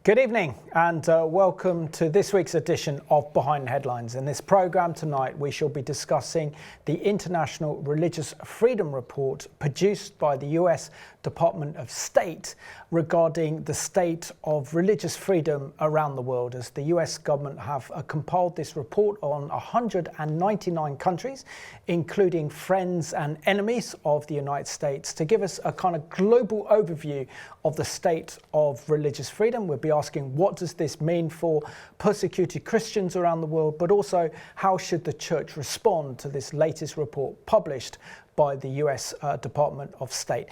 Good evening and welcome to this week's edition of Behind Headlines. In this programme tonight we shall be discussing the International Religious Freedom Report produced by the US Department of State regarding the state of religious freedom around the world, as the US government have compiled this report on 199 countries, including friends and enemies of the United States, to give us a kind of global overview of the state of religious freedom. We'll be asking, what does this mean for persecuted Christians around the world, but also how should the church respond to this latest report published by the US Department of State.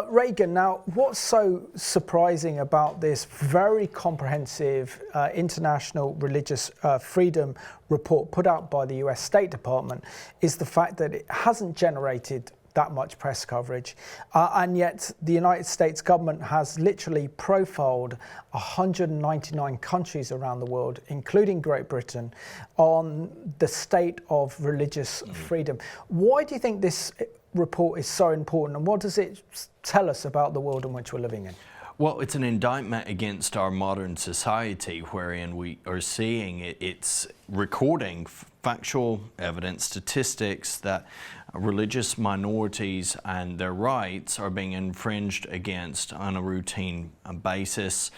Regan, now what's so surprising about this very comprehensive international religious freedom report put out by the US State Department is the fact that it hasn't generated that much press coverage, and yet the United States government has literally profiled 199 countries around the world, including Great Britain, on the state of religious freedom. Why do you think this report is so important, and what does it tell us about the world in which we're living in? Well, it's an indictment against our modern society, wherein we are seeing it's recording factual evidence, statistics that religious minorities and their rights are being infringed against on a routine basis.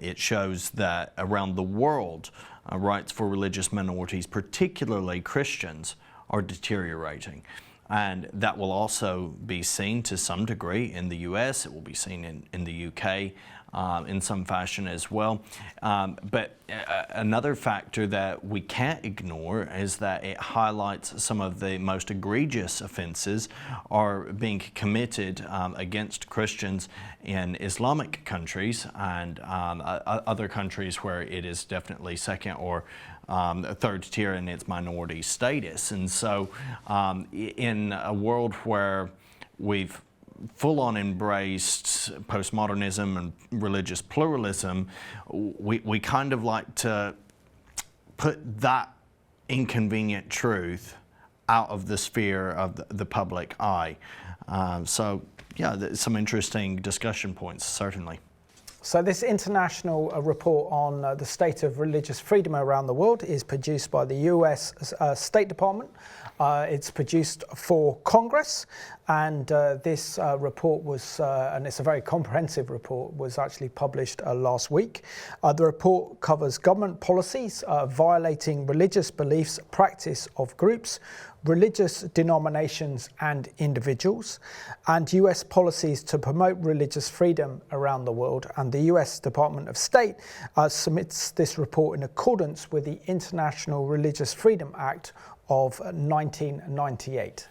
It shows that around the world, rights for religious minorities, particularly Christians, are deteriorating. And that will also be seen to some degree in the US. It will be seen in the UK in some fashion as well. But another factor that we can't ignore is that it highlights some of the most egregious offenses are being committed against Christians in Islamic countries and other countries where it is definitely second or third tier in its minority status. And so in a world where we've full-on embraced postmodernism and religious pluralism, we kind of like to put that inconvenient truth out of the sphere of the public eye. So yeah, there's some interesting discussion points, certainly. So this international report on the state of religious freedom around the world is produced by the US State Department. It's produced for Congress, and this report was, and it's a very comprehensive report, was actually published last week. The report covers government policies violating religious beliefs, practice of groups, religious denominations and individuals, and US policies to promote religious freedom around the world. And the US Department of State submits this report in accordance with the International Religious Freedom Act of 1998.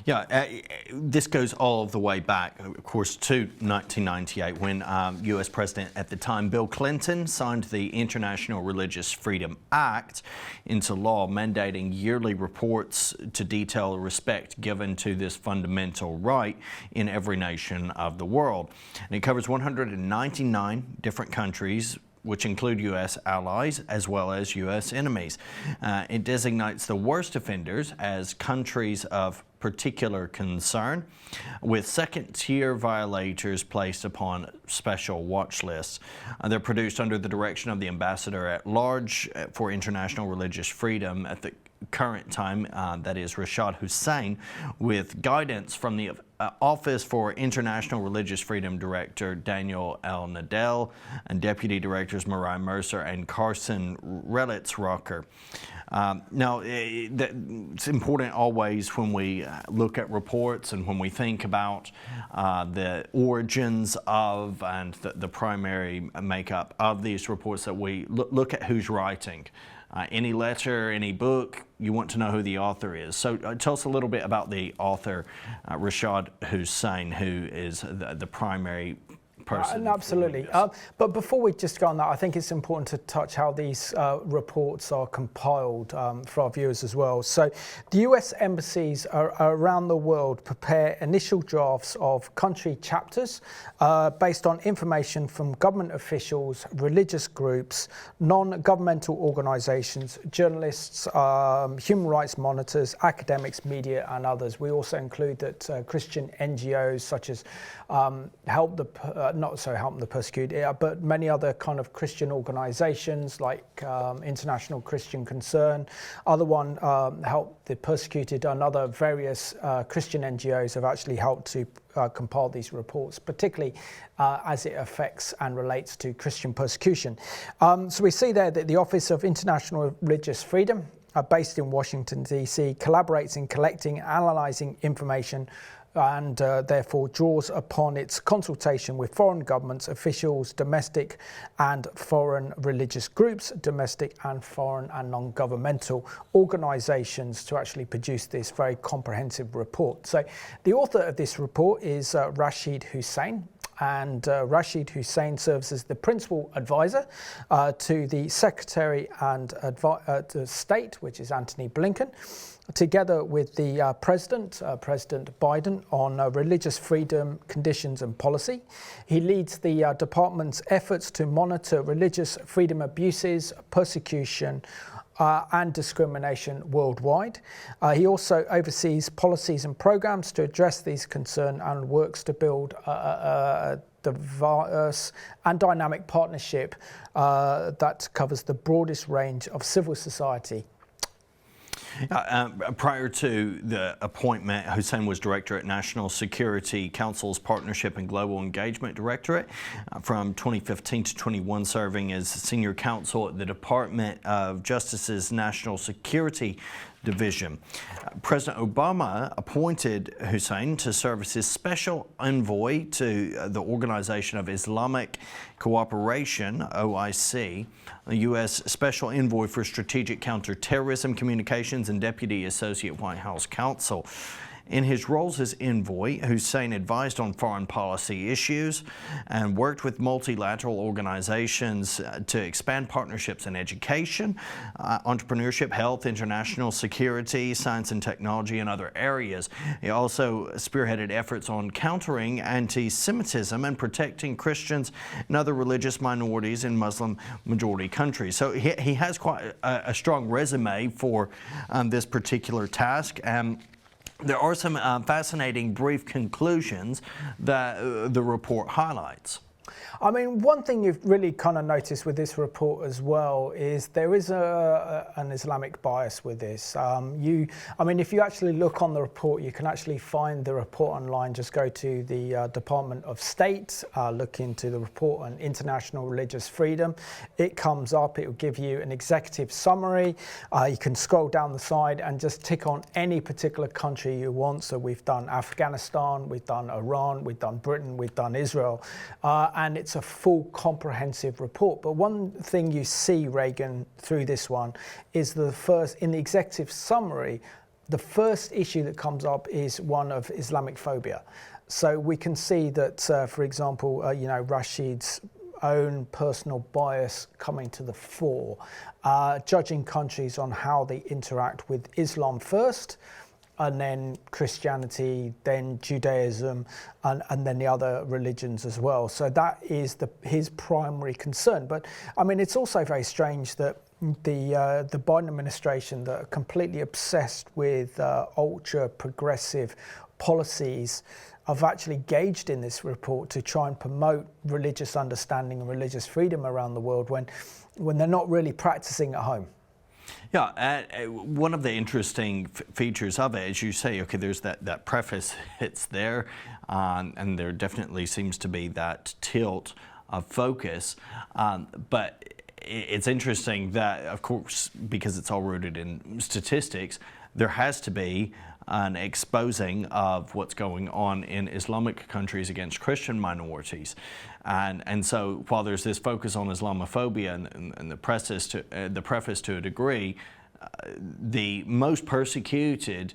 Yeah, this goes all the way back, of course, to 1998 when U.S. President at the time, Bill Clinton, signed the International Religious Freedom Act into law, mandating yearly reports to detail the respect given to this fundamental right in every nation of the world. And it covers 199 different countries, which include U.S. allies as well as U.S. enemies. It designates the worst offenders as countries of particular concern, with second-tier violators placed upon special watch lists. They're produced under the direction of the Ambassador at Large for International Religious Freedom at the current time, that is Rashad Hussain, with guidance from the Office for International Religious Freedom Director Daniel L. Nadell and Deputy Directors Mariah Mercer and Carson Relitz-Rocker. Now, it's important always when we look at reports and when we think about the origins of and the primary makeup of these reports, that we look at who's writing. Any letter, any book, you want to know who the author is. So tell us a little bit about the author, Rashad Hussain, who is the primary person. Absolutely. But before we just go on that, I think it's important to touch how these reports are compiled for our viewers as well. So the US embassies around the world prepare initial drafts of country chapters based on information from government officials, religious groups, non-governmental organizations, journalists, human rights monitors, academics, media, and others. We also include that Christian NGOs such as Help the not so helping the persecuted, but many other kind of Christian organisations like International Christian Concern. Other one help the persecuted, and other various Christian NGOs have actually helped to compile these reports, particularly as it affects and relates to Christian persecution. So we see there that the Office of International Religious Freedom, based in Washington, D.C., collaborates in collecting and analysing information and therefore draws upon its consultation with foreign governments, officials, domestic and foreign religious groups, domestic and foreign and non-governmental organisations to actually produce this very comprehensive report. So the author of this report is Rashid Hussain. And Rashid Hussain serves as the principal advisor to the Secretary and State, which is Antony Blinken, together with the President Biden, on religious freedom, conditions and policy. He leads the department's efforts to monitor religious freedom abuses, persecution, and discrimination worldwide. He also oversees policies and programs to address these concerns and works to build a diverse and dynamic partnership that covers the broadest range of civil society. Prior to the appointment, Hussain was director at National Security Council's Partnership and Global Engagement Directorate from 2015 to 21, serving as senior counsel at the Department of Justice's National Security Division. President Obama appointed Hussain to serve as his special envoy to the Organization of Islamic Cooperation, OIC, the U.S. Special Envoy for Strategic Counterterrorism Communications and Deputy Associate White House Counsel. In his roles as envoy, Hussain advised on foreign policy issues and worked with multilateral organizations to expand partnerships in education, entrepreneurship, health, international security, science and technology, and other areas. He also spearheaded efforts on countering anti-Semitism and protecting Christians and other religious minorities in Muslim-majority countries. So he has quite a strong resume for this particular task. There are some fascinating brief conclusions that the report highlights. I mean, one thing you've really kind of noticed with this report as well is there is an Islamic bias with this. I mean, if you actually look on the report, you can actually find the report online. Just go to the Department of State, look into the report on international religious freedom. It comes up, it will give you an executive summary. You can scroll down the side and just tick on any particular country you want. So we've done Afghanistan, we've done Iran, we've done Britain, we've done Israel. And it's a full comprehensive report. But one thing you see, Regan, through this one is in the executive summary, the first issue that comes up is one of Islamic phobia. So we can see that, for example, Rashid's own personal bias coming to the fore, judging countries on how they interact with Islam first, and then Christianity, then Judaism, and then the other religions as well. So that is his primary concern. But I mean, it's also very strange that the Biden administration, that are completely obsessed with ultra progressive policies, have actually engaged in this report to try and promote religious understanding and religious freedom around the world when they're not really practicing at home. Yeah, one of the interesting features of it, as you say, okay, there's that preface, it's there, and there definitely seems to be that tilt of focus, but it's interesting that, of course, because it's all rooted in statistics, there has to be an exposing of what's going on in Islamic countries against Christian minorities. And so while there's this focus on Islamophobia and the preface to a degree, the most persecuted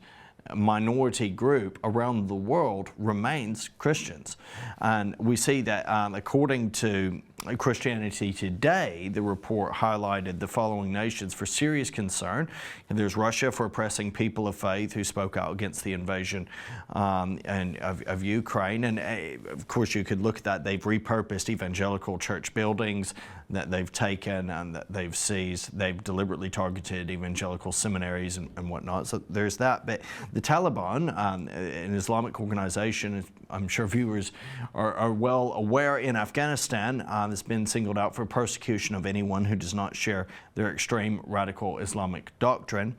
minority group around the world remains Christians. And we see that according to Christianity Today, the report highlighted the following nations for serious concern. And there's Russia for oppressing people of faith who spoke out against the invasion of Ukraine. And of course, you could look at that. They've repurposed evangelical church buildings that they've taken and that they've seized. They've deliberately targeted evangelical seminaries and whatnot. So there's that. But the Taliban, an Islamic organization, I'm sure viewers are well aware, in Afghanistan, has been singled out for persecution of anyone who does not share their extreme radical Islamic doctrine.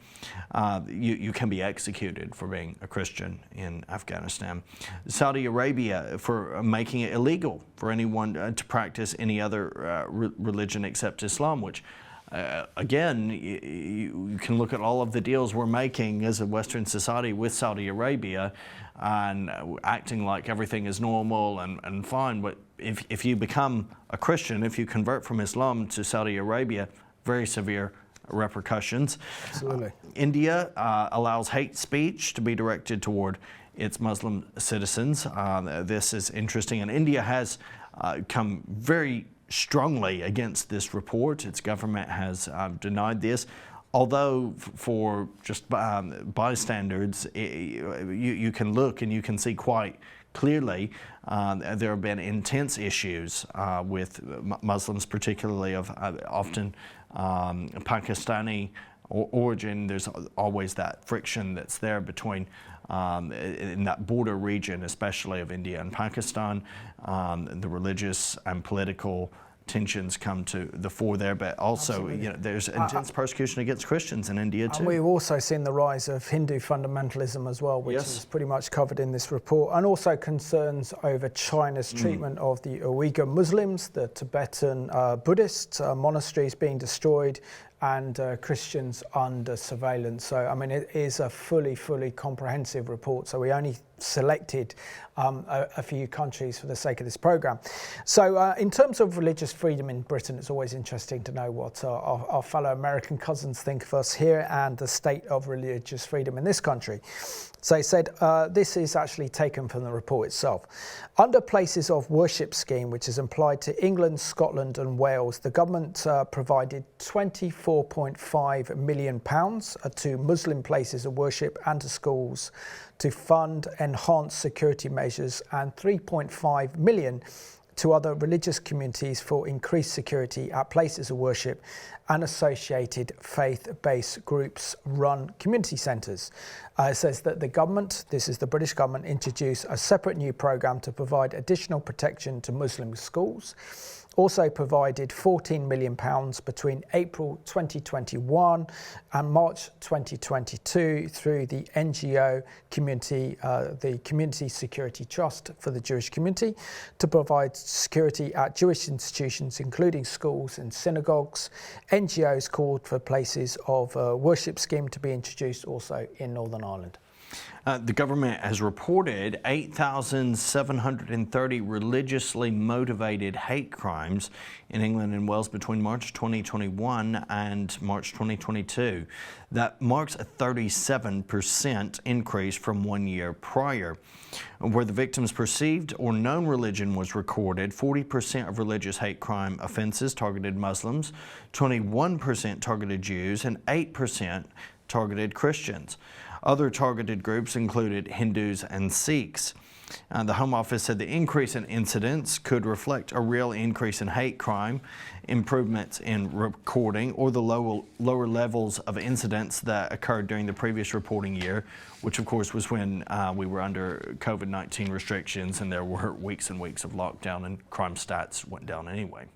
You can be executed for being a Christian in Afghanistan. Saudi Arabia for making it illegal for anyone to practice any other religion except Islam, which again, you can look at all of the deals we're making as a Western society with Saudi Arabia and acting like everything is normal and fine. But if you become a Christian, if you convert from Islam to Saudi Arabia, very severe repercussions. Absolutely. India allows hate speech to be directed toward its Muslim citizens. This is interesting, and India has come very strongly against this report. Its government has denied this, although for just bystanders, you can look and you can see quite clearly there have been intense issues with Muslims, particularly of often Pakistani origin. There's always that friction that's there between in that border region, especially of India and Pakistan. The religious and political tensions come to the fore there, but also there's intense persecution against Christians in India too. And we've also seen the rise of Hindu fundamentalism as well, which is pretty much covered in this report, and also concerns over China's treatment of the Uyghur Muslims, the Tibetan Buddhist monasteries being destroyed, and Christians under surveillance. So, I mean, it is a fully comprehensive report. So we only selected a few countries for the sake of this programme. So in terms of religious freedom in Britain, it's always interesting to know what our fellow American cousins think of us here and the state of religious freedom in this country. So he said, this is actually taken from the report itself. Under places of worship scheme, which is applied to England, Scotland and Wales, the government provided £24.5 million to Muslim places of worship and to schools to fund enhanced security measures, and £3.5 million to other religious communities for increased security at places of worship and associated faith-based groups run community centres. It says that the government, this is the British government, introduced a separate new programme to provide additional protection to Muslim schools. Also provided £14 million between April 2021 and March 2022 through the NGO community, the Community Security Trust for the Jewish community, to provide security at Jewish institutions, including schools and synagogues. NGOs called for places of worship scheme to be introduced also in Northern Ireland. The government has reported 8,730 religiously motivated hate crimes in England and Wales between March 2021 and March 2022. That marks a 37% increase from 1 year prior. Where the victim's perceived or known religion was recorded, 40% of religious hate crime offences targeted Muslims, 21% targeted Jews, and 8% targeted Christians. Other targeted groups included Hindus and Sikhs. The Home Office said the increase in incidents could reflect a real increase in hate crime, improvements in recording, or the lower levels of incidents that occurred during the previous reporting year, which of course was when we were under COVID-19 restrictions and there were weeks and weeks of lockdown and crime stats went down anyway.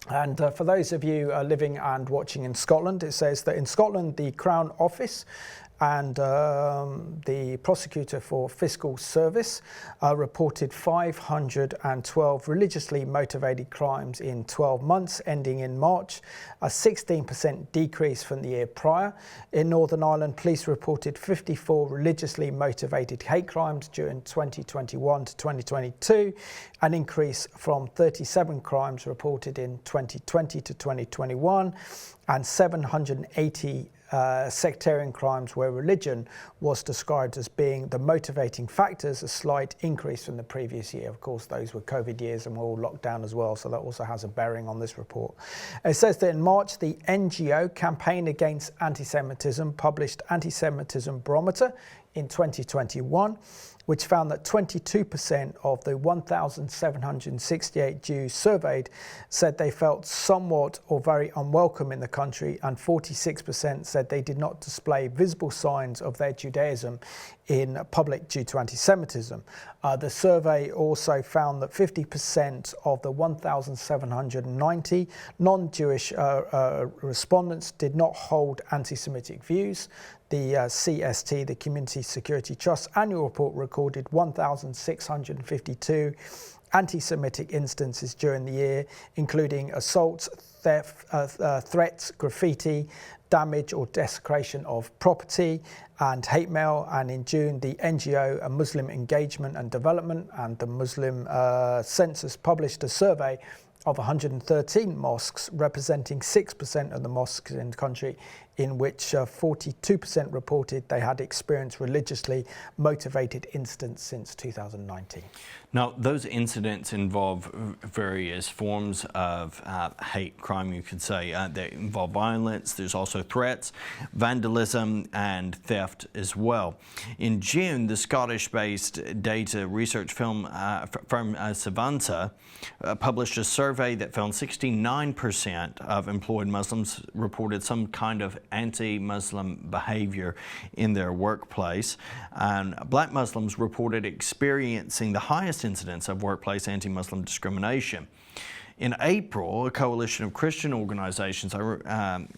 And for those of you living and watching in Scotland, it says that in Scotland, the Crown Office and the Prosecutor for Fiscal Service reported 512 religiously motivated crimes in 12 months ending in March, a 16% decrease from the year prior. In Northern Ireland, police reported 54 religiously motivated hate crimes during 2021 to 2022, an increase from 37 crimes reported in 2020 to 2021, and 780 sectarian crimes where religion was described as being the motivating factors, a slight increase from the previous year. Of course, those were COVID years and we're all locked down as well, so that also has a bearing on this report. It says that in March, the NGO Campaign Against Anti-Semitism published Anti-Semitism Barometer in 2021, which found that 22% of the 1,768 Jews surveyed said they felt somewhat or very unwelcome in the country, and 46% said they did not display visible signs of their Judaism in public due to anti-Semitism. The survey also found that 50% of the 1,790 non-Jewish respondents did not hold anti-Semitic views. The CST, the Community Security Trust annual report, recorded 1,652 anti-Semitic instances during the year, including assaults, theft, threats, graffiti, damage or desecration of property, and hate mail. And in June, the NGO Muslim Engagement and Development and the Muslim Census published a survey of 113 mosques, representing 6% of the mosques in the country, in which 42% reported they had experienced religiously motivated incidents since 2019. Now, those incidents involve various forms of hate crime, you could say. They involve violence, there's also threats, vandalism, and theft as well. In June, the Scottish-based data research firm Savanta published a survey that found 69% of employed Muslims reported some kind of anti-Muslim behavior in their workplace, and Black Muslims reported experiencing the highest incidence of workplace anti-Muslim discrimination. In April, a coalition of Christian organizations, I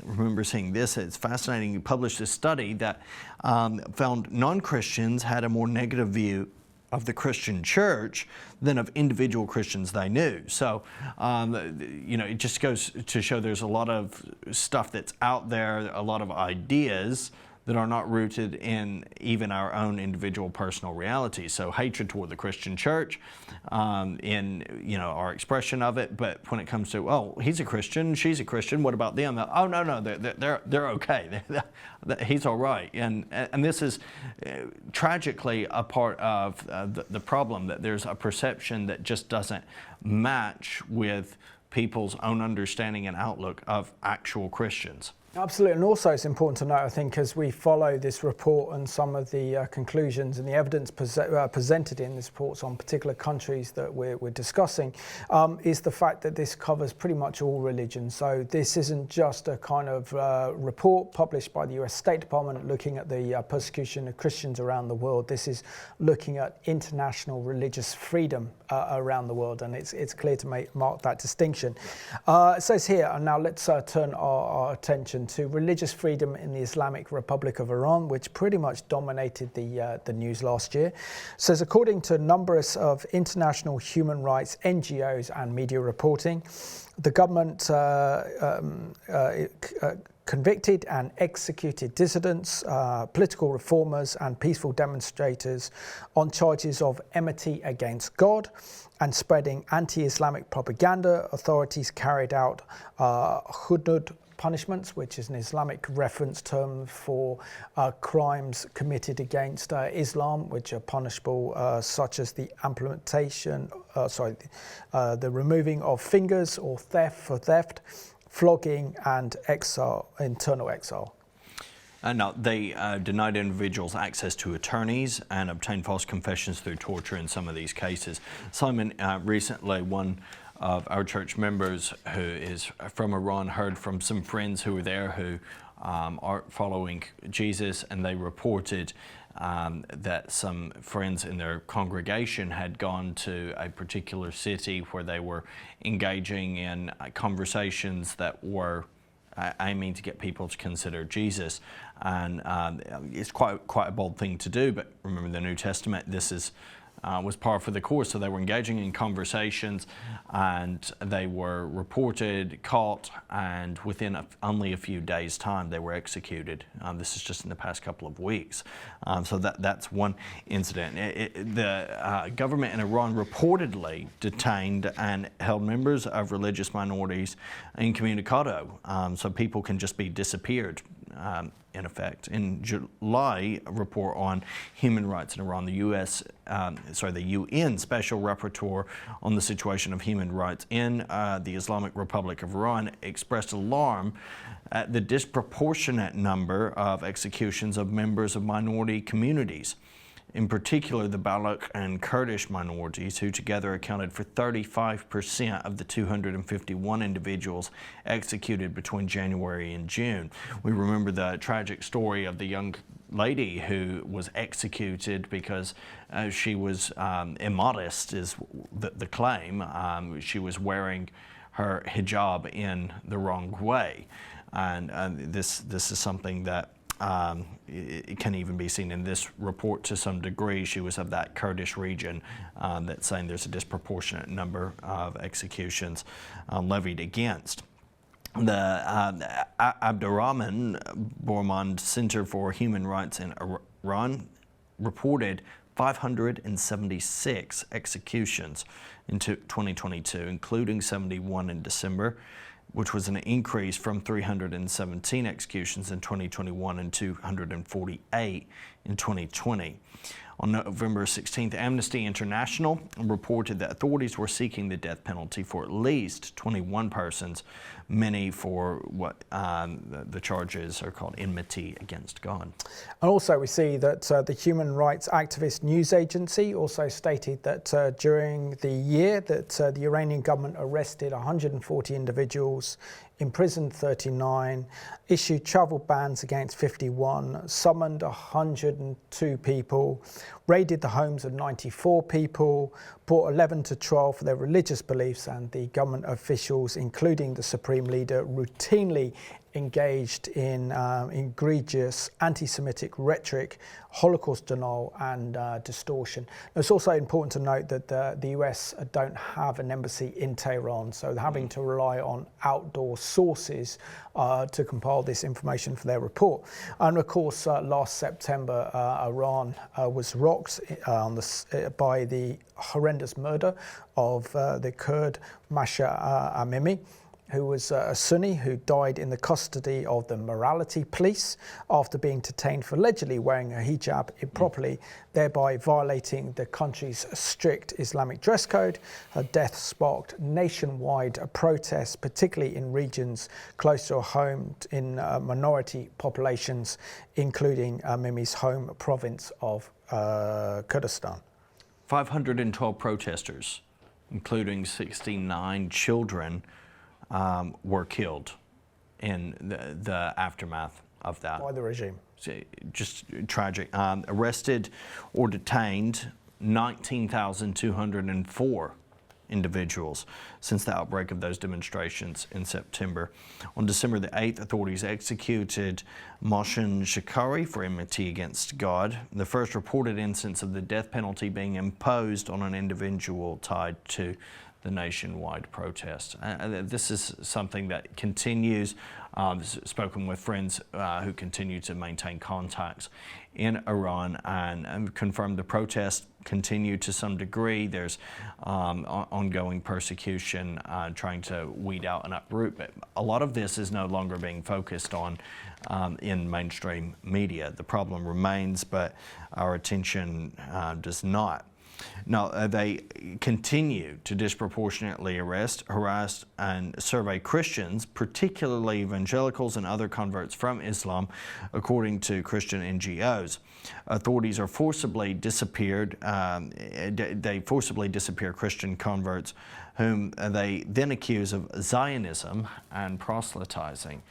remember seeing this, it's fascinating, published a study that found non-Christians had a more negative view of the Christian church than of individual Christians they knew. So, it just goes to show there's a lot of stuff that's out there, a lot of ideas that are not rooted in even our own individual personal reality. So hatred toward the Christian church, in our expression of it. But when it comes to, oh, he's a Christian, she's a Christian, what about them? Oh no, they're okay. He's all right. And this is tragically a part of the problem, that there's a perception that just doesn't match with people's own understanding and outlook of actual Christians. Absolutely, and also it's important to note, I think, as we follow this report and some of the conclusions and the evidence presented in this report on particular countries that we're discussing, is the fact that this covers pretty much all religions. So this isn't just a kind of report published by the US State Department looking at the persecution of Christians around the world. This is looking at international religious freedom around the world, and it's clear to mark that distinction. It says here, and now let's turn our attention to religious freedom in the Islamic Republic of Iran, which pretty much dominated the news last year. It says, according to numbers of international human rights NGOs and media reporting, the government convicted and executed dissidents, political reformers and peaceful demonstrators on charges of enmity against God and spreading anti-Islamic propaganda. Authorities carried out hudud punishments, which is an Islamic reference term for crimes committed against Islam, which are punishable, such as the the removing of fingers or theft, flogging, and internal exile. Now, they denied individuals access to attorneys and obtained false confessions through torture in some of these cases. Simon, recently one of our church members who is from Iran heard from some friends who were there who are following Jesus, and they reported that some friends in their congregation had gone to a particular city where they were engaging in conversations that were aiming to get people to consider Jesus. And it's quite a bold thing to do, but remember the New Testament, this is was par for the course. So they were engaging in conversations, and they were reported, caught, and within only a few days' time they were executed. This is just in the past couple of weeks. So that's one incident. The government in Iran reportedly detained and held members of religious minorities incommunicado, so people can just be disappeared. in effect. In July, a report on human rights in Iran, the UN Special Rapporteur on the situation of human rights in the Islamic Republic of Iran expressed alarm at the disproportionate number of executions of members of minority communities. In particular, the Baloch and Kurdish minorities, who together accounted for 35% of the 251 individuals executed between January and June. We remember the tragic story of the young lady who was executed because she was immodest, is the claim. She was wearing her hijab in the wrong way. And this is something that it can even be seen in this report to some degree. She was of that Kurdish region that's saying there's a disproportionate number of executions levied against. The Abdurrahman Bormand Center for Human Rights in Iran reported 576 executions in 2022, including 71 in December, which was an increase from 317 executions in 2021 and 248 in 2020. On November 16th, Amnesty International reported that authorities were seeking the death penalty for at least 21 persons, many for what the charges are called enmity against God. And also we see that the human rights activist news agency also stated that during the year that the Iranian government arrested 140 individuals, imprisoned 39, issued travel bans against 51, summoned 102 people, raided the homes of 94 people, brought 11 to trial for their religious beliefs, and the government officials, including the supreme leader, routinely engaged in egregious anti-Semitic rhetoric, Holocaust denial and distortion. It's also important to note that the US don't have an embassy in Tehran, so they're having to rely on outdoor sources to compile this information for their report. And of course, last September, Iran was rocked by the horrendous murder of the Kurd Masha Amini, who was a Sunni who died in the custody of the morality police after being detained for allegedly wearing a hijab improperly, thereby violating the country's strict Islamic dress code. Her death sparked nationwide protests, particularly in regions close to her home in minority populations, including Mimi's home province of Kurdistan. 512 protesters, including 69 children, were killed in the aftermath of that. By the regime. Just tragic. Arrested or detained 19,204 individuals since the outbreak of those demonstrations in September. On December the 8th, authorities executed Mohsen Shikari for enmity against God, the first reported instance of the death penalty being imposed on an individual tied to the nationwide protest. This is something that continues. Spoken with friends who continue to maintain contacts in Iran and confirmed the protests continue to some degree. There's ongoing persecution, trying to weed out and uproot, but a lot of this is no longer being focused on in mainstream media. The problem remains, but our attention does not. Now, they continue to disproportionately arrest, harass, and survey Christians, particularly evangelicals and other converts from Islam, according to Christian NGOs. Authorities are forcibly disappeared. They forcibly disappear Christian converts, whom they then accuse of Zionism and proselytizing.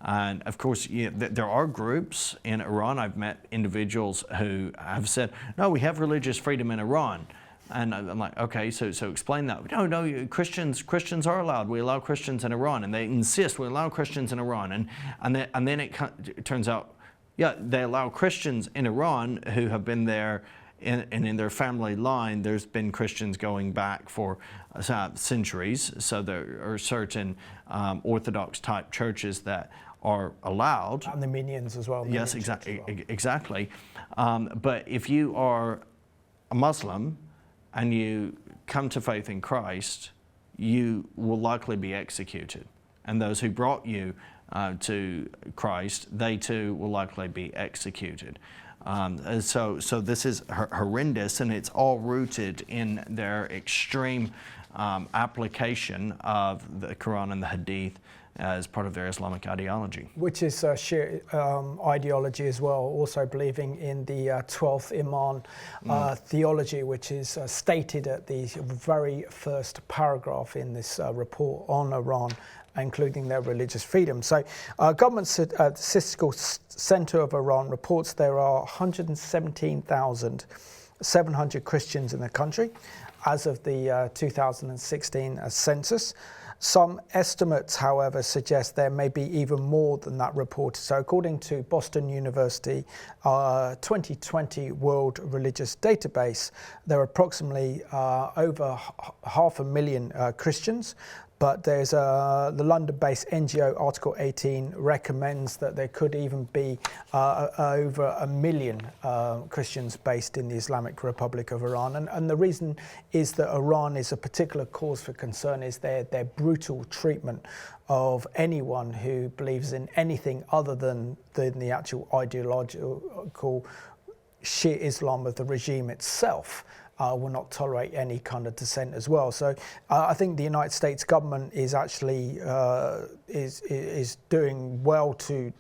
And of course, there are groups in Iran. I've met individuals who have said, no, we have religious freedom in Iran. And I'm like, okay, so explain that. No, Christians are allowed. We allow Christians in Iran. And they insist we allow Christians in Iran. And then it turns out, yeah, they allow Christians in Iran who have been there and in their family line, there's been Christians going back for centuries. So there are certain Orthodox type churches that are allowed. And the minions as well. Yes, exactly. But if you are a Muslim and you come to faith in Christ, you will likely be executed. and those who brought you to Christ, they too will likely be executed. So this is horrendous, and it's all rooted in their extreme application of the Quran and the Hadith as part of their Islamic ideology. Which is Shia ideology as well, also believing in the 12th Imam theology, which is stated at the very first paragraph in this report on Iran, including their religious freedom. So government Statistical Center of Iran reports there are 117,700 Christians in the country as of the 2016 census. Some estimates, however, suggest there may be even more than that reported. So according to Boston University 2020 World Religious Database, there are approximately over 500,000 Christians. But there's the London-based NGO Article 18 recommends that there could even be over 1 million Christians based in the Islamic Republic of Iran. And the reason is that Iran is a particular cause for concern is their brutal treatment of anyone who believes in anything other than the actual ideological Shia Islam of the regime itself. Will not tolerate any kind of dissent as well. So I think the United States government is actually is doing well to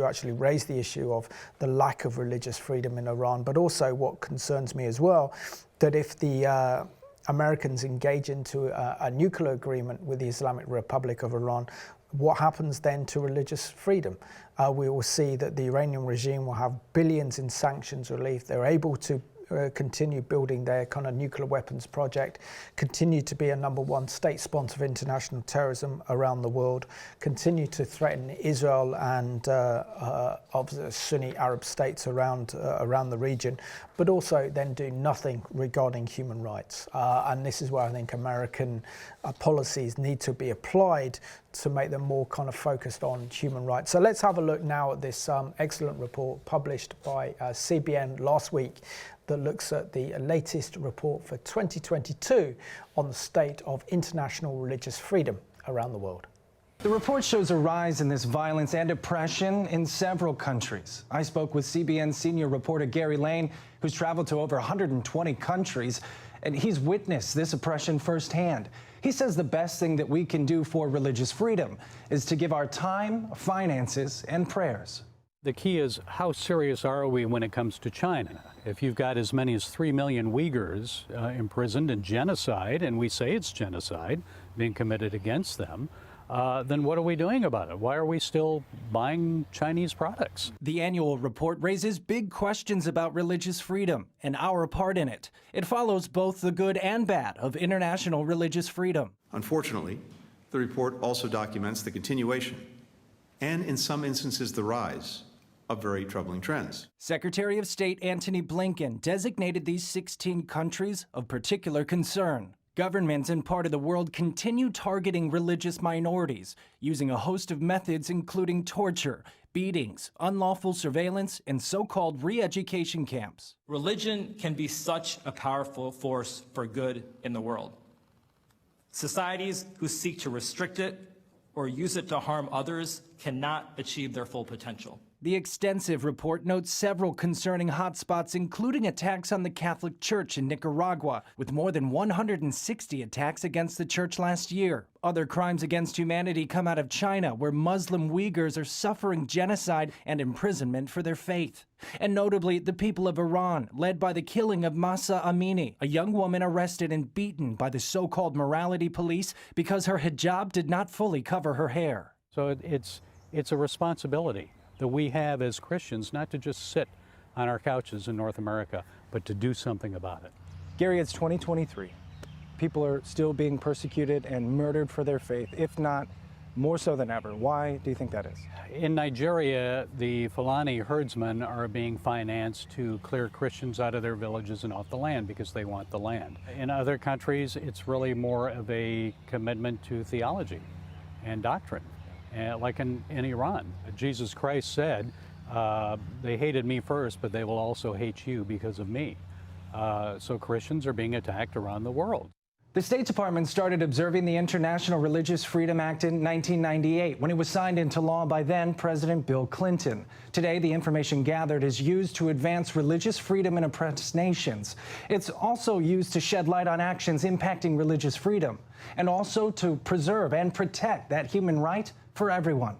actually raise the issue of the lack of religious freedom in Iran. But also what concerns me as well, that if the Americans engage into a nuclear agreement with the Islamic Republic of Iran, what happens then to religious freedom? We will see that the Iranian regime will have billions in sanctions relief. They're able to continue building their kind of nuclear weapons project, continue to be a #1 state sponsor of international terrorism around the world, continue to threaten Israel and of the Sunni Arab states around the region, but also then do nothing regarding human rights. And this is where I think American policies need to be applied to make them more kind of focused on human rights. So let's have a look now at this excellent report published by CBN last week that looks at the latest report for 2022 on the state of international religious freedom around the world. The report shows a rise in this violence and oppression in several countries. I spoke with CBN senior reporter Gary Lane, who's traveled to over 120 countries, and he's witnessed this oppression firsthand. He says the best thing that we can do for religious freedom is to give our time, finances, and prayers. The key is, how serious are we when it comes to China? If you've got as many as 3 million Uyghurs imprisoned in genocide, and we say it's genocide being committed against them, then what are we doing about it? Why are we still buying Chinese products? The annual report raises big questions about religious freedom and our part in it. It follows both the good and bad of international religious freedom. Unfortunately, the report also documents the continuation and, in some instances, the rise of very troubling trends. Secretary of State Antony Blinken designated these 16 countries of particular concern. Governments in part of the world continue targeting religious minorities, using a host of methods including torture, beatings, unlawful surveillance, and so-called re-education camps. Religion can be such a powerful force for good in the world. Societies who seek to restrict it or use it to harm others cannot achieve their full potential. The extensive report notes several concerning hotspots, including attacks on the Catholic Church in Nicaragua, with more than 160 attacks against the church last year. Other crimes against humanity come out of China, where Muslim Uyghurs are suffering genocide and imprisonment for their faith. And notably, the people of Iran, led by the killing of Mahsa Amini, a young woman arrested and beaten by the so-called morality police because her hijab did not fully cover her hair. So it's a responsibility that we have as Christians, not to just sit on our couches in North America, but to do something about it. Gary, it's 2023. People are still being persecuted and murdered for their faith, if not more so than ever. Why do you think that is? In Nigeria, the Fulani herdsmen are being financed to clear Christians out of their villages and off the land because they want the land. In other countries, it's really more of a commitment to theology and doctrine. Like in Iran, Jesus Christ said, they hated me first, but they will also hate you because of me. So Christians are being attacked around the world. The State Department started observing the International Religious Freedom Act in 1998 when it was signed into law by then President Bill Clinton. Today, the information gathered is used to advance religious freedom in oppressed nations. It's also used to shed light on actions impacting religious freedom and also to preserve and protect that human right for everyone.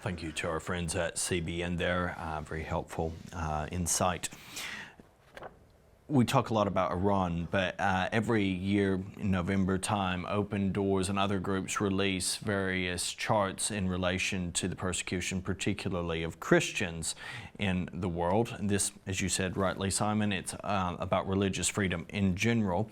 Thank you to our friends at CBN there. Very helpful insight. We talk a lot about Iran, but every year in November time, Open Doors and other groups release various charts in relation to the persecution, particularly of Christians in the world. And this, as you said rightly, Simon, it's about religious freedom in general.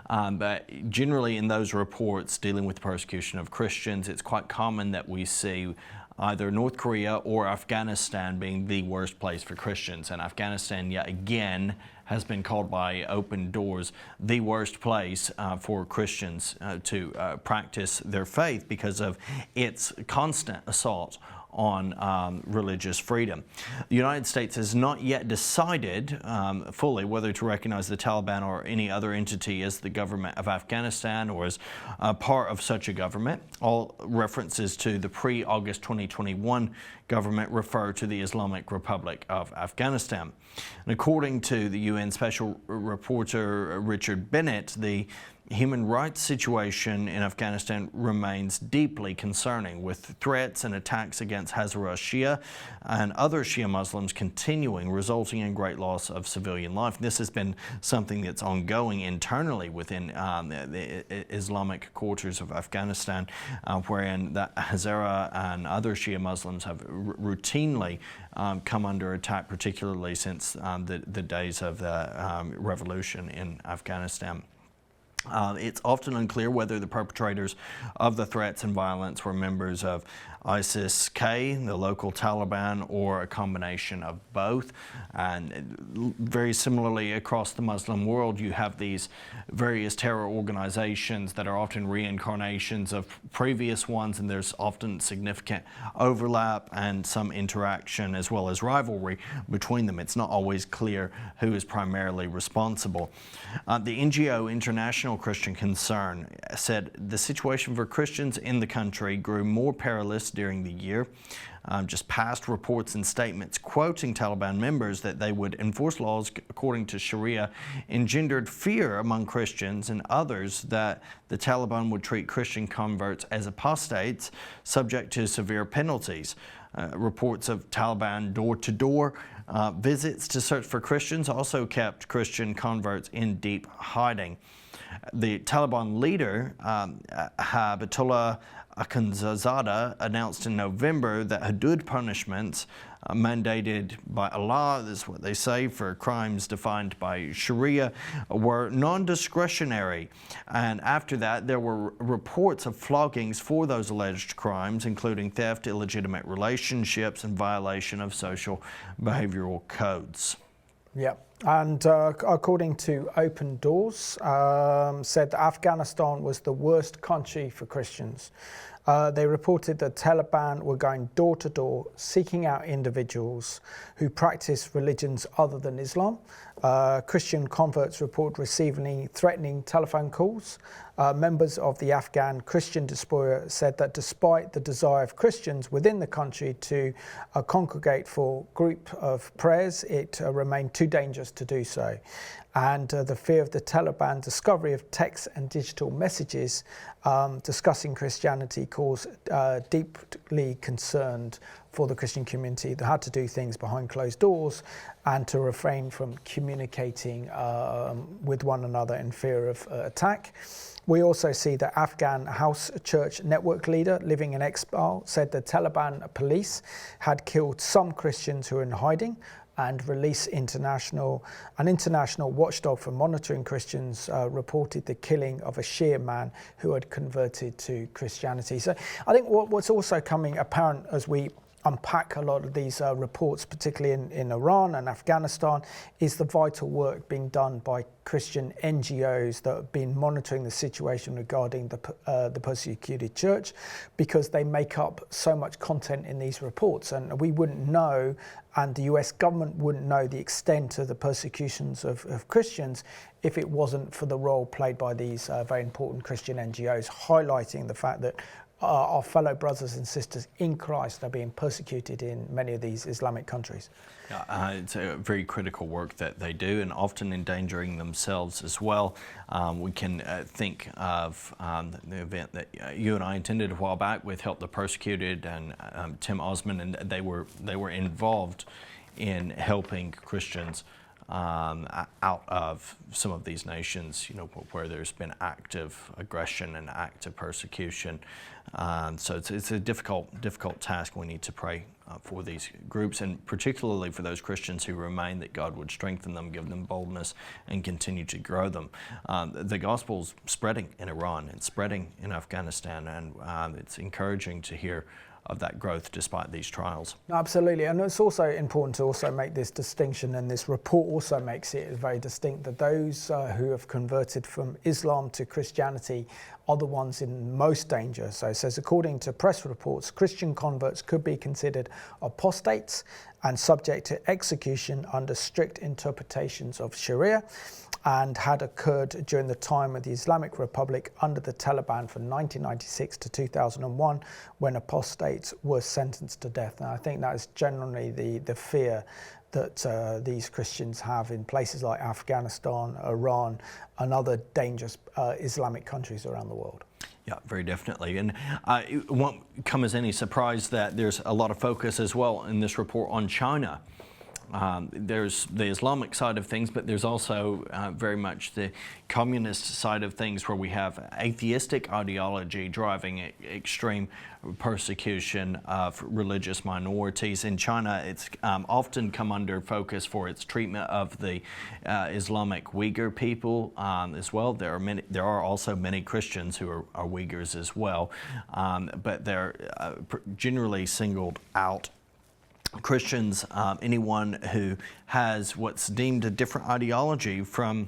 But generally in those reports dealing with the persecution of Christians, it's quite common that we see either North Korea or Afghanistan being the worst place for Christians. And Afghanistan, yet again, has been called by Open Doors the worst place for Christians to practice their faith because of its constant assault on religious freedom. The United States has not yet decided fully whether to recognize the Taliban or any other entity as the government of Afghanistan or as part of such a government. All references to the pre-August 2021 government refer to the Islamic Republic of Afghanistan. And according to the UN Special Reporter Richard Bennett, the human rights situation in Afghanistan remains deeply concerning, with threats and attacks against Hazara Shia and other Shia Muslims continuing, resulting in great loss of civilian life. This has been something that's ongoing internally within the Islamic quarters of Afghanistan, wherein the Hazara and other Shia Muslims have routinely come under attack, particularly since the days of the revolution in Afghanistan. It's often unclear whether the perpetrators of the threats and violence were members of ISIS-K, the local Taliban, or a combination of both. And very similarly across the Muslim world, you have these various terror organizations that are often reincarnations of previous ones, and there's often significant overlap and some interaction as well as rivalry between them. It's not always clear who is primarily responsible. The NGO International Christian Concern said the situation for Christians in the country grew more perilous during the year. Just past reports and statements quoting Taliban members that they would enforce laws according to Sharia engendered fear among Christians and others that the Taliban would treat Christian converts as apostates, subject to severe penalties. Reports of Taliban door-to-door visits to search for Christians also kept Christian converts in deep hiding. The Taliban leader, Habibatullah Akhundzada, announced in November that hudud punishments mandated by Allah, this is what they say, for crimes defined by Sharia, were non-discretionary. And after that, there were reports of floggings for those alleged crimes, including theft, illegitimate relationships, and violation of social behavioral codes. Yeah. And according to Open Doors, said that Afghanistan was the worst country for Christians. They reported that Taliban were going door to door, seeking out individuals who practice religions other than Islam. Christian converts report receiving threatening telephone calls. Members of the Afghan Christian diaspora said that despite the desire of Christians within the country to congregate for group of prayers, it remained too dangerous to do so. And the fear of the Taliban discovery of text and digital messages discussing Christianity caused deeply concerned for the Christian community. They had to do things behind closed doors and to refrain from communicating with one another in fear of attack. We also see the Afghan House Church Network leader living in exile said the Taliban police had killed some Christians who were in hiding, and Release International, an international watchdog for monitoring Christians, reported the killing of a Shia man who had converted to Christianity. So I think what's also coming apparent as we unpack a lot of these reports, particularly in Iran and Afghanistan, is the vital work being done by Christian NGOs that have been monitoring the situation regarding the persecuted church, because they make up so much content in these reports, and we wouldn't know, and the US government wouldn't know the extent of the persecutions of Christians if it wasn't for the role played by these very important Christian NGOs, highlighting the fact that our fellow brothers and sisters in Christ are being persecuted in many of these Islamic countries. It's a very critical work that they do, and often endangering themselves as well. We can think of the event that you and I attended a while back with Help the Persecuted and Tim Osman, and they were involved in helping Christians out of some of these nations, where there's been active aggression and active persecution. So it's a difficult task. We need to pray for these groups, and particularly for those Christians who remain, that God would strengthen them, give them boldness, and continue to grow them. The gospel's spreading in Iran, it's spreading in Afghanistan, and it's encouraging to hear of that growth despite these trials. Absolutely, and it's also important to also make this distinction, and this report also makes it very distinct, that those who have converted from Islam to Christianity are the ones in most danger. So it says, according to press reports, Christian converts could be considered apostates and subject to execution under strict interpretations of Sharia, and had occurred during the time of the Islamic Republic under the Taliban from 1996 to 2001, when apostates were sentenced to death. And I think that is generally the fear that these Christians have in places like Afghanistan, Iran, and other dangerous Islamic countries around the world. Yeah, very definitely. And it won't come as any surprise that there's a lot of focus as well in this report on China. There's the Islamic side of things, but there's also very much the communist side of things, where we have atheistic ideology driving extreme persecution of religious minorities. In China, it's often come under focus for its treatment of the Islamic Uyghur people as well. There are also many Christians who are Uyghurs as well, but they're generally singled out. Christians, anyone who has what's deemed a different ideology from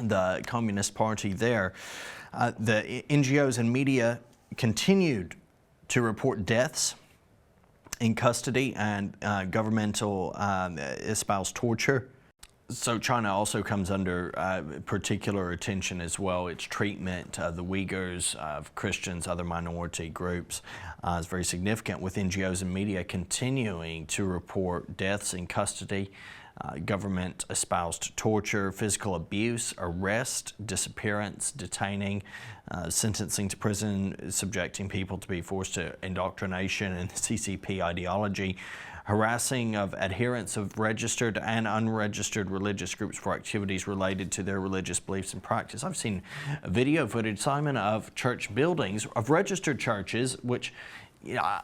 the Communist Party there. The NGOs and media continued to report deaths in custody and governmental espoused torture. So China also comes under particular attention as well. Its treatment of the Uyghurs, of Christians, other minority groups is very significant, with NGOs and media continuing to report deaths in custody, government espoused torture, physical abuse, arrest, disappearance, detaining, sentencing to prison, subjecting people to be forced to indoctrination in CCP ideology, harassing of adherents of registered and unregistered religious groups for activities related to their religious beliefs and practice. I've seen video footage, Simon, of church buildings, of registered churches, which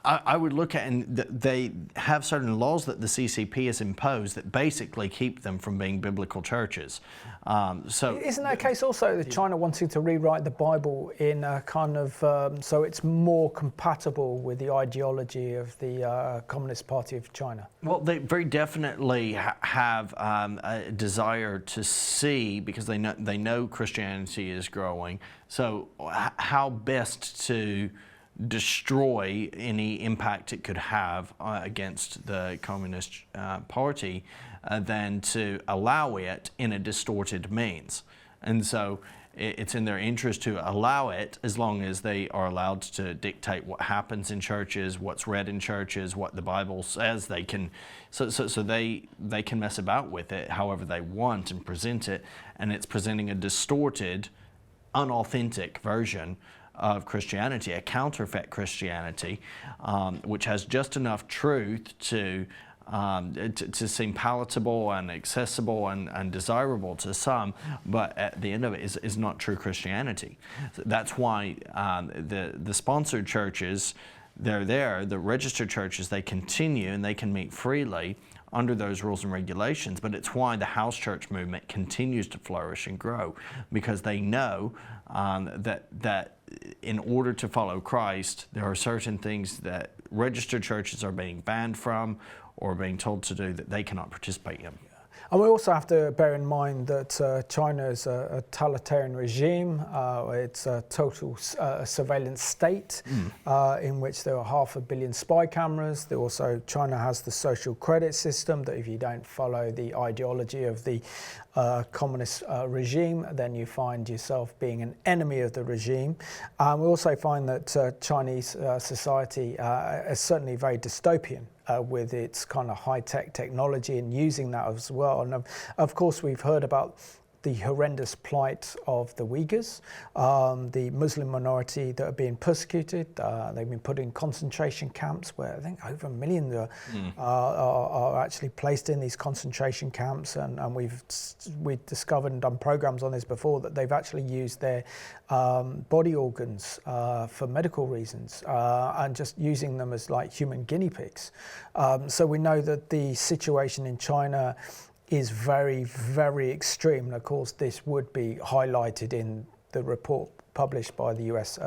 I would look at, and they have certain laws that the CCP has imposed that basically keep them from being biblical churches. So isn't that a case also that China wanting to rewrite the Bible in a kind of so it's more compatible with the ideology of the Communist Party of China? Well, they very definitely have a desire to see, because they know Christianity is growing. So how best to destroy any impact it could have against the Communist Party than to allow it in a distorted means. And so it's in their interest to allow it, as long as they are allowed to dictate what happens in churches, what's read in churches, what the Bible says. They can, so they can mess about with it however they want and present it, and it's presenting a distorted, unauthentic version of Christianity, a counterfeit Christianity, which has just enough truth to seem palatable and accessible and desirable to some, but at the end of it is not true Christianity. That's why the sponsored churches, they're there, the registered churches, they continue and they can meet freely under those rules and regulations, but it's why the house church movement continues to flourish and grow, because they know that in order to follow Christ, there are certain things that registered churches are being banned from or being told to do that they cannot participate in. And we also have to bear in mind that China is a totalitarian regime. It's a total surveillance state in which there are 500 million spy cameras. China has the social credit system that if you don't follow the ideology of the communist regime, then you find yourself being an enemy of the regime. We also find that Chinese society is certainly very dystopian. With its kind of high-tech technology and using that as well. And of course, we've heard about the horrendous plight of the Uyghurs, the Muslim minority that are being persecuted. They've been put in concentration camps where I think over 1 million are actually placed in these concentration camps. And we've discovered and done programs on this before that they've actually used their body organs for medical reasons and just using them as like human guinea pigs. So we know that the situation in China is very, very extreme. And of course, this would be highlighted in the report published by the US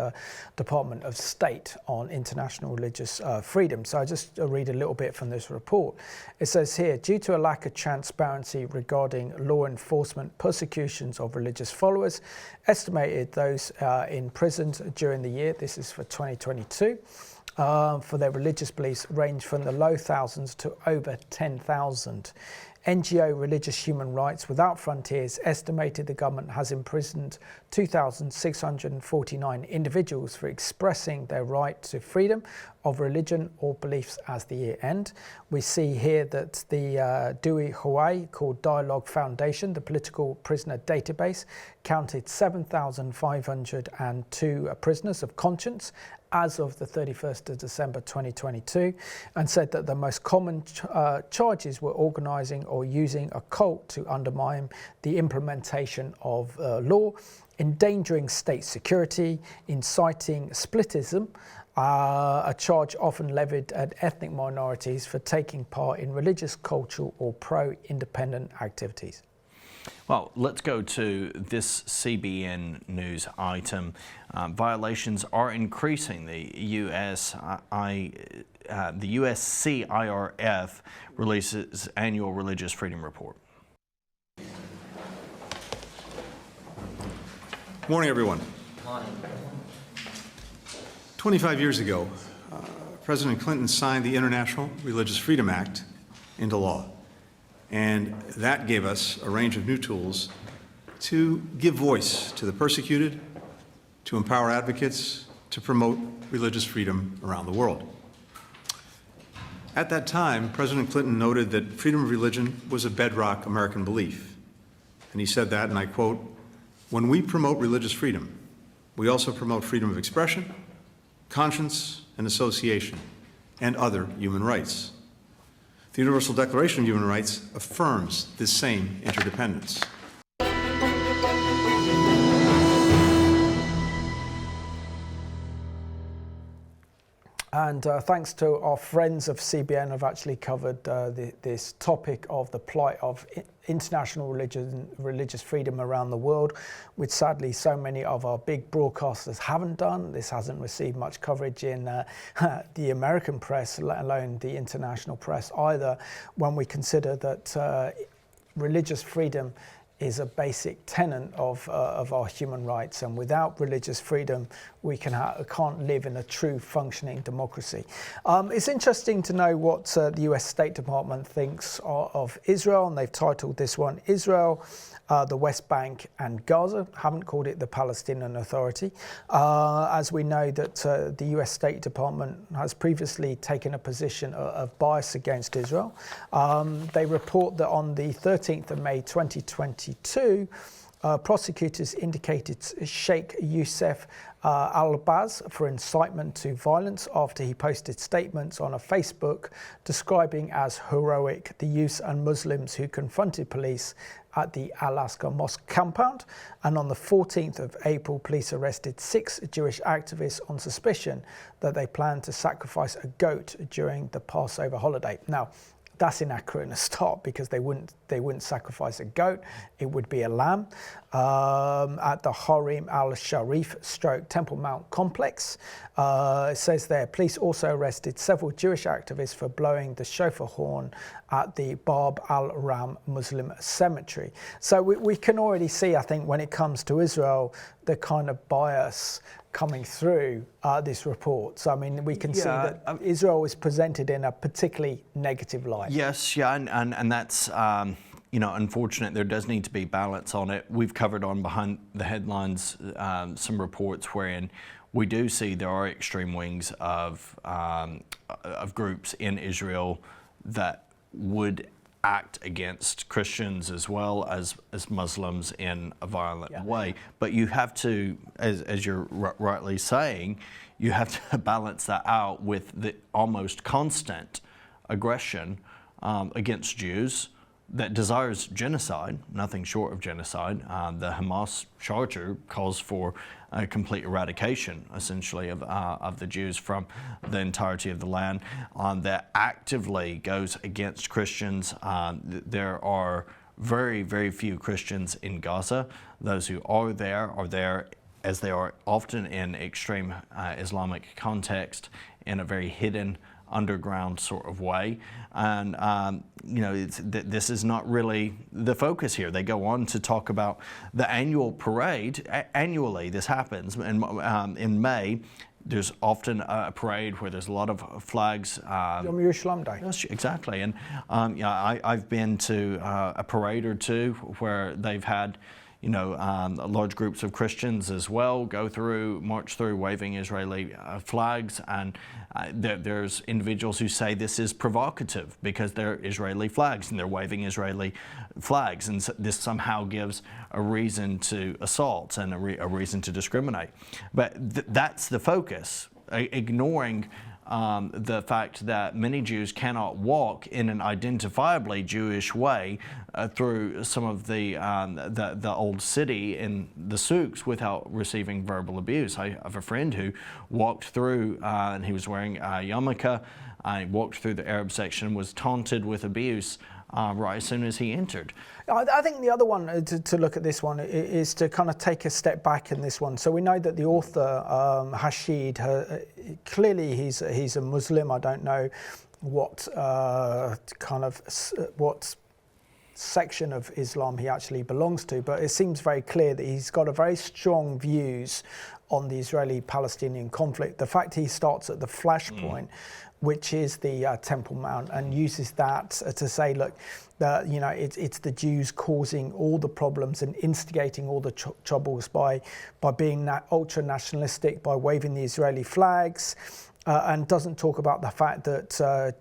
Department of State on international religious freedom. So I just read a little bit from this report. It says here, due to a lack of transparency regarding law enforcement persecutions of religious followers, estimated those imprisoned during the year, this is for 2022, for their religious beliefs range from the low thousands to over 10,000. NGO Religious Human Rights Without Frontiers estimated the government has imprisoned 2,649 individuals for expressing their right to freedom of religion or beliefs as the year end. We see here that the Dewey Hawaii called Dialogue Foundation, the political prisoner database, counted 7,502 prisoners of conscience as of the 31st of December 2022, and said that the most common charges were organising or using a cult to undermine the implementation of law, endangering state security, inciting splitism, a charge often levied at ethnic minorities for taking part in religious, cultural or pro-independent activities. Well, let's go to this CBN News item. Violations are increasing. The USCIRF releases annual religious freedom report. Good morning, everyone. 25 years ago, President Clinton signed the International Religious Freedom Act into law. And that gave us a range of new tools to give voice to the persecuted, to empower advocates, to promote religious freedom around the world. At that time, President Clinton noted that freedom of religion was a bedrock American belief. And he said that, and I quote, "When we promote religious freedom, we also promote freedom of expression, conscience, and association, and other human rights." The Universal Declaration of Human Rights affirms this same interdependence. And thanks to our friends of CBN have actually covered this topic of the plight of international religious freedom around the world, which sadly so many of our big broadcasters haven't done. This hasn't received much coverage in the American press, let alone the international press either, when we consider that religious freedom is a basic tenet of our human rights, and without religious freedom, we can't live in a true functioning democracy. It's interesting to know what the US State Department thinks of Israel, and they've titled this one, Israel, the West Bank and Gaza. Haven't called it the Palestinian Authority. As we know that the US State Department has previously taken a position of bias against Israel. They report that on the 13th of May 2022, prosecutors indicated Sheikh Youssef al-Baz for incitement to violence after he posted statements on a Facebook describing as heroic the youths and Muslims who confronted police at the Al-Aqsa Mosque compound. And on the 14th of April, police arrested 6 Jewish activists on suspicion that they planned to sacrifice a goat during the Passover holiday. Now, That's inaccurate and a start, because they wouldn't sacrifice a goat. It would be a lamb at the Harim al-Sharif Temple Mount complex. It says there, police also arrested several Jewish activists for blowing the shofar horn at the Bab al-Ram Muslim cemetery. So we can already see, I think, when it comes to Israel, the kind of bias coming through this report. So, I mean, we can see that Israel is presented in a particularly negative light. Yes, yeah, and that's, unfortunate. There does need to be balance on it. We've covered on Behind the Headlines some reports wherein we do see there are extreme wings of groups in Israel that would act against Christians as well as Muslims in a violent way. But you have to, as you're rightly saying, you have to balance that out with the almost constant aggression against Jews that desires genocide, nothing short of genocide. The Hamas charter calls for a complete eradication, essentially, of the Jews from the entirety of the land, that actively goes against Christians. There are very, very few Christians in Gaza. Those who are there, as they are often in extreme Islamic context, in a very hidden, underground sort of way. And this is not really the focus here. They go on to talk about the annual parade. Annually this happens, and in May there's often a parade where there's a lot of flags. Yom Yerushalayim Day. Yes, exactly. And I've been to a parade or two where they've had large groups of Christians as well march through waving Israeli flags, and there's individuals who say this is provocative because they're Israeli flags and they're waving Israeli flags, and this somehow gives a reason to assault and a reason to discriminate. But that's the focus, ignoring the fact that many Jews cannot walk in an identifiably Jewish way through some of the old city in the souks without receiving verbal abuse. I have a friend who walked through and he was wearing a yarmulke. I walked through the Arab section, was taunted with abuse right as soon as he entered. I think the other one to look at this one is to kind of take a step back in this one. So we know that the author, Hashid, clearly he's a Muslim. I don't know what what section of Islam he actually belongs to, but it seems very clear that he's got a very strong views on the Israeli-Palestinian conflict. The fact he starts at the flashpoint, which is the Temple Mount, and uses that to say, look, it's the Jews causing all the problems and instigating all the troubles by being ultra nationalistic, by waving the Israeli flags, and doesn't talk about the fact that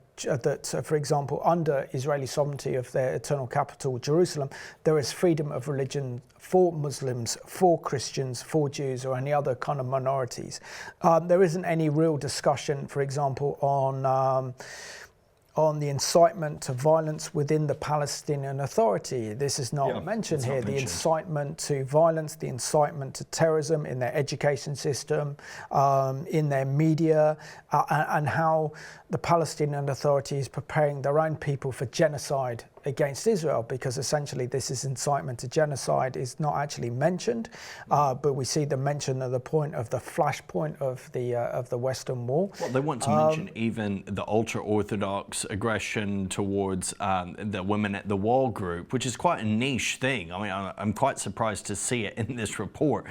for example, under Israeli sovereignty of their eternal capital, Jerusalem, there is freedom of religion for Muslims, for Christians, for Jews, or any other kind of minorities. There isn't any real discussion, for example, on the incitement to violence within the Palestinian Authority. This is not mentioned here. The incitement to violence, the incitement to terrorism in their education system, in their media, and how the Palestinian Authority is preparing their own people for genocide against Israel, because essentially this is incitement to genocide is not actually mentioned, but we see the mention of the point of the flashpoint of the Western Wall. Well, they want to mention even the ultra-Orthodox aggression towards the Women at the Wall group, which is quite a niche thing. I mean, I'm quite surprised to see it in this report,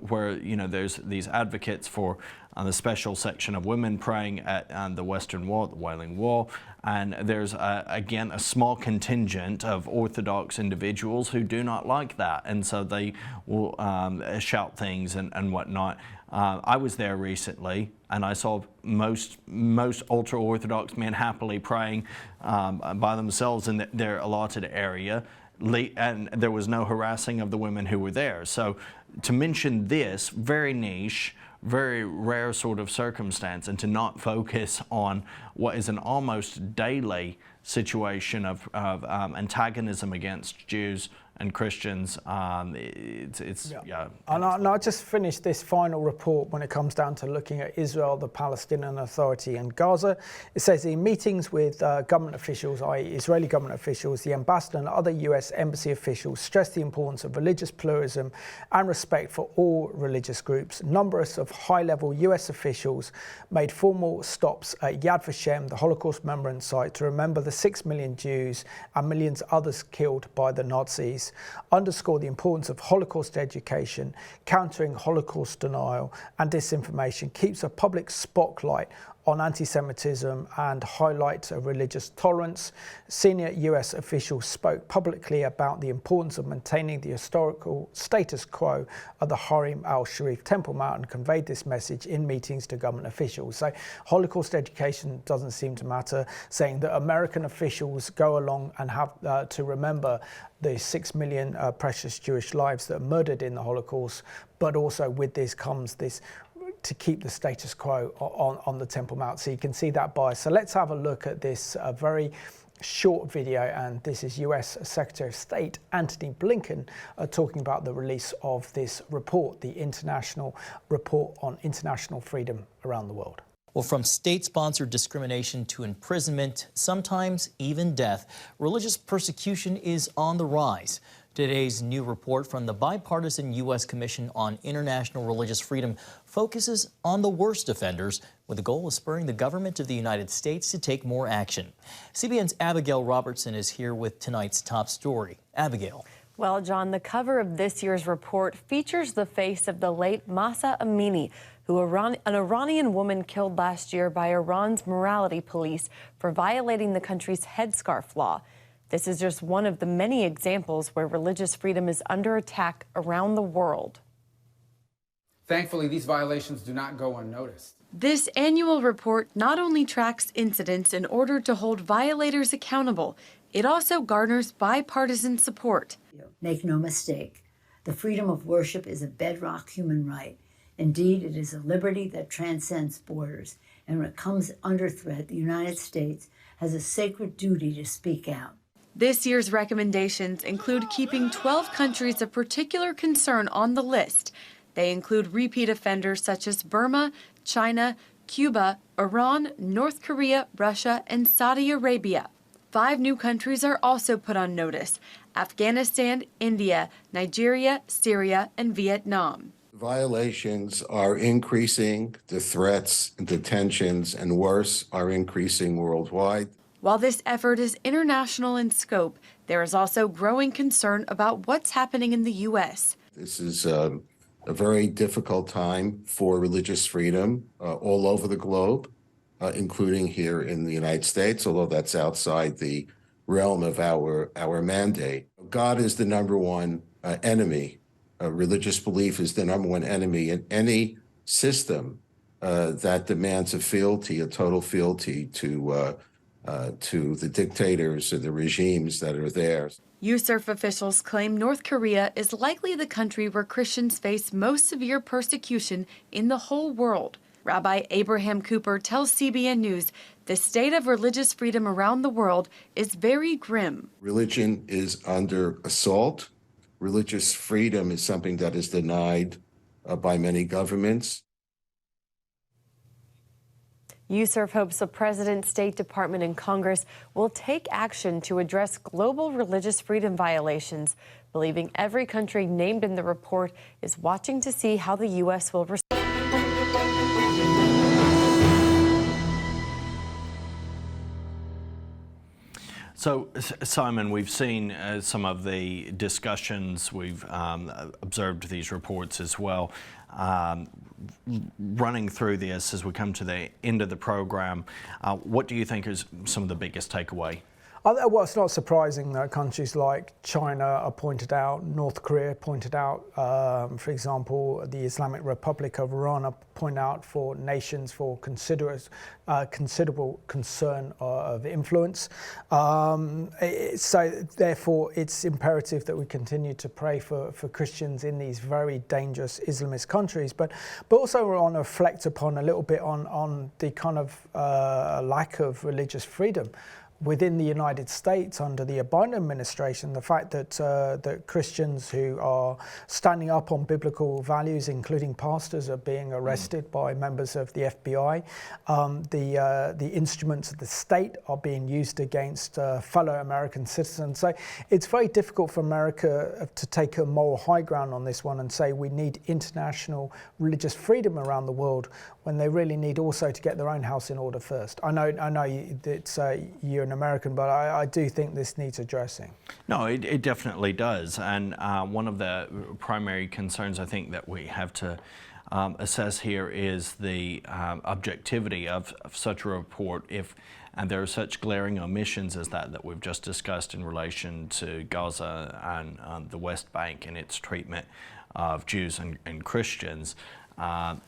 where there's these advocates for the special section of women praying at the Western Wall, the Wailing Wall, and there's again a small contingent of Orthodox individuals who do not like that, and so they will shout things and whatnot. I was there recently, and I saw most ultra-Orthodox men happily praying by themselves in their allotted area, and there was no harassing of the women who were there. So to mention this very niche, very rare sort of circumstance, and to not focus on what is an almost daily situation of antagonism against Jews and Christians. Yeah. And I just finished this final report when it comes down to looking at Israel, the Palestinian Authority and Gaza. It says in meetings with government officials, i.e. Israeli government officials, the ambassador and other US embassy officials stressed the importance of religious pluralism and respect for all religious groups. Numerous of high-level US officials made formal stops at Yad Vashem, the Holocaust Memorial Site, to remember the 6 million Jews and millions others killed by the Nazis, underscore the importance of Holocaust education, countering Holocaust denial and disinformation, keeps a public spotlight on anti-Semitism and highlight religious tolerance. Senior US officials spoke publicly about the importance of maintaining the historical status quo of the Harim al-Sharif Temple Mount and conveyed this message in meetings to government officials. So Holocaust education doesn't seem to matter, saying that American officials go along and have to remember the 6 million precious Jewish lives that are murdered in the Holocaust, but also with this comes this to keep the status quo on the Temple Mount. So you can see that bias. So let's have a look at this very short video, and this is US Secretary of State Antony Blinken talking about the release of this report, the International Report on International Freedom Around the World. Well, from state-sponsored discrimination to imprisonment, sometimes even death, religious persecution is on the rise. Today's new report from the bipartisan U.S. Commission on International Religious Freedom focuses on the worst offenders, with the goal of spurring the government of the United States to take more action. CBN's Abigail Robertson is here with tonight's top story. Abigail. Well, John, the cover of this year's report features the face of the late Mahsa Amini, an Iranian woman killed last year by Iran's morality police for violating the country's headscarf law. This is just one of the many examples where religious freedom is under attack around the world. Thankfully, these violations do not go unnoticed. This annual report not only tracks incidents in order to hold violators accountable, it also garners bipartisan support. Make no mistake, the freedom of worship is a bedrock human right. Indeed, it is a liberty that transcends borders, and when it comes under threat, the United States has a sacred duty to speak out. This year's recommendations include keeping 12 countries of particular concern on the list. They include repeat offenders such as Burma, China, Cuba, Iran, North Korea, Russia, and Saudi Arabia. 5 new countries are also put on notice: Afghanistan, India, Nigeria, Syria, and Vietnam. Violations are increasing, the threats and detentions and worse are increasing worldwide. While this effort is international in scope, there is also growing concern about what's happening in the U.S. This is a very difficult time for religious freedom all over the globe, including here in the United States, although that's outside the realm of our mandate. God is the number one enemy. Religious belief is the number one enemy in any system that demands a total fealty to the dictators or the regimes that are there. USCIRF officials claim North Korea is likely the country where Christians face most severe persecution in the whole world. Rabbi Abraham Cooper tells CBN News the state of religious freedom around the world is very grim. Religion is under assault. Religious freedom is something that is denied by many governments. USCIRF hopes the President, State Department, and Congress will take action to address global religious freedom violations, believing every country named in the report is watching to see how the U.S. will respond. So, Simon, we've seen some of the discussions, we've observed these reports as well. Running through this as we come to the end of the program, what do you think is some of the biggest takeaway? Well, it's not surprising that countries like China are pointed out, North Korea pointed out, for example, the Islamic Republic of Iran are pointed out for nations for considerable concern of influence. So therefore, it's imperative that we continue to pray for Christians in these very dangerous Islamist countries, but also we want to reflect upon a little bit on the kind of lack of religious freedom within the United States under the Biden administration, the fact that that Christians who are standing up on biblical values, including pastors, are being arrested by members of the FBI. The instruments of the state are being used against fellow American citizens. So it's very difficult for America to take a moral high ground on this one and say we need international religious freedom around the world, when they really need also to get their own house in order first. I know it's you're an American, but I do think this needs addressing. No, it definitely does. And one of the primary concerns I think that we have to assess here is the objectivity of such a report and there are such glaring omissions as that we've just discussed in relation to Gaza and the West Bank and its treatment of Jews and Christians. Why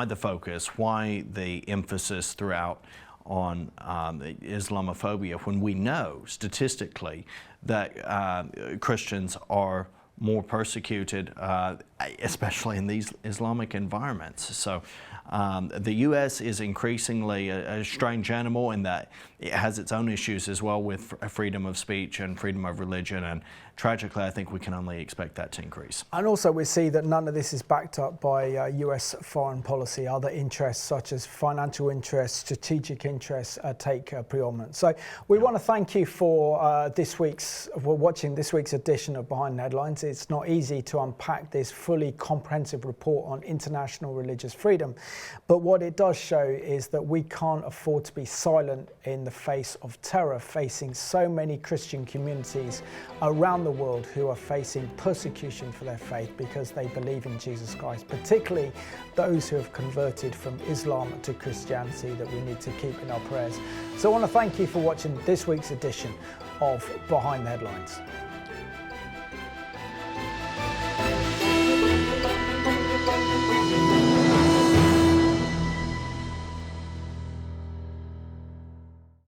the focus? Why the emphasis throughout on Islamophobia when we know statistically that Christians are more persecuted, especially in these Islamic environments? So the U.S. is increasingly a strange animal in that it has its own issues as well with freedom of speech and freedom of religion, and tragically I think we can only expect that to increase. And also we see that none of this is backed up by U.S. foreign policy. Other interests such as financial interests, strategic interests take preeminence. So we want to thank you for watching this week's edition of Behind the Headlines. It's not easy to unpack this fully comprehensive report on international religious freedom, but what it does show is that we can't afford to be silent in the face of terror facing so many Christian communities around the world who are facing persecution for their faith because they believe in Jesus Christ, particularly those who have converted from Islam to Christianity that we need to keep in our prayers. So I want to thank you for watching this week's edition of Behind the Headlines.